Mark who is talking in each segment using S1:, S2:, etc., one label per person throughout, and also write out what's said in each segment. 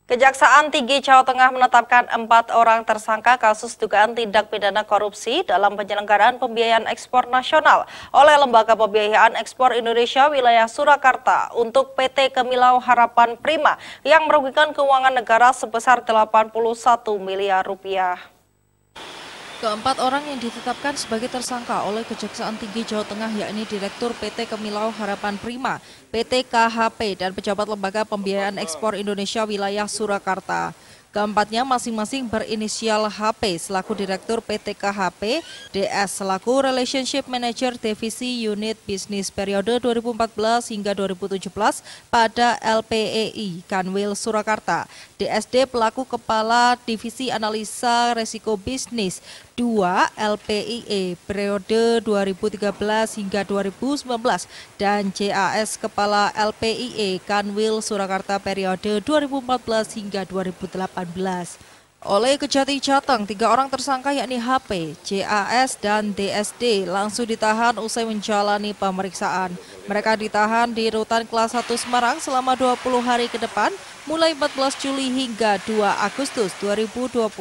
S1: Kejaksaan Tinggi Jawa Tengah menetapkan 4 orang tersangka kasus dugaan tindak pidana korupsi dalam penyelenggaraan pembiayaan ekspor nasional oleh Lembaga Pembiayaan Ekspor Indonesia wilayah Surakarta untuk PT Kemilau Harapan Prima yang merugikan keuangan negara sebesar 81 miliar rupiah.
S2: Keempat orang yang ditetapkan sebagai tersangka oleh Kejaksaan Tinggi Jawa Tengah yakni Direktur PT Kemilau Harapan Prima, PT KHP, dan pejabat Lembaga Pembiayaan Ekspor Indonesia wilayah Surakarta. Keempatnya masing-masing berinisial HP selaku Direktur PT KHP, DS selaku Relationship Manager Divisi Unit Bisnis periode 2014 hingga 2017 pada LPEI Kanwil Surakarta, DSD pelaku Kepala Divisi Analisa Resiko Bisnis 2 LPIE periode 2013 hingga 2019 dan JAS Kepala LPIE Kanwil Surakarta periode 2014 hingga 2018. Oleh Kejati Jateng, 3 orang tersangka yakni HP, JAS, dan DSD langsung ditahan usai menjalani pemeriksaan. Mereka ditahan di Rutan Kelas 1 Semarang selama 20 hari ke depan, mulai 14 Juli hingga 2 Agustus 2025.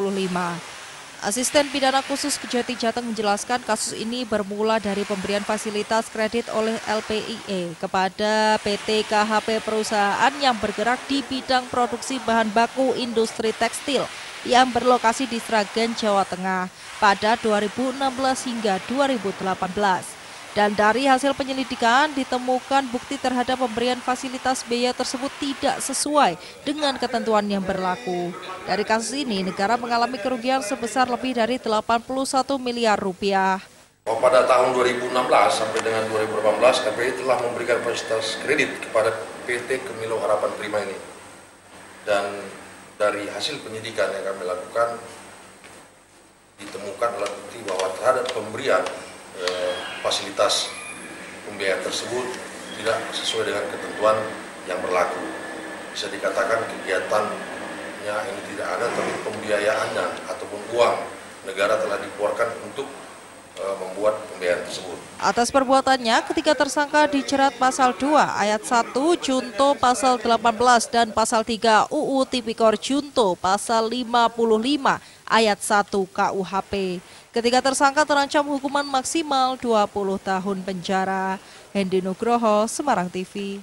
S2: Asisten Pidana Khusus Kejati Jateng menjelaskan kasus ini bermula dari pemberian fasilitas kredit oleh LPIE kepada PT KHP perusahaan yang bergerak di bidang produksi bahan baku industri tekstil yang berlokasi di Sragen, Jawa Tengah pada 2016 hingga 2018. Dan dari hasil penyelidikan ditemukan bukti terhadap pemberian fasilitas biaya tersebut tidak sesuai dengan ketentuan yang berlaku. Dari kasus ini, negara mengalami kerugian sebesar lebih dari 81 miliar rupiah.
S3: Pada tahun 2016 sampai dengan 2018, KPI telah memberikan fasilitas kredit kepada PT Kemilau Harapan Prima ini. Dan dari hasil penyidikan yang kami lakukan, ditemukan alat bukti bahwa terhadap pemberian fasilitas pembiayaan tersebut tidak sesuai dengan ketentuan yang berlaku. Bisa dikatakan kegiatannya ini tidak ada, tapi pembiayaannya ataupun uang negara telah dikeluarkan untuk membuat pembiayaan tersebut.
S2: Atas perbuatannya, ketiga tersangka dijerat pasal 2 ayat 1 Junto pasal 18 dan pasal 3 UU Tipikor Junto pasal 55 ayat 1 KUHP. Ketiga tersangka terancam hukuman maksimal 20 tahun penjara. Hendi Nugroho, Semarang TV.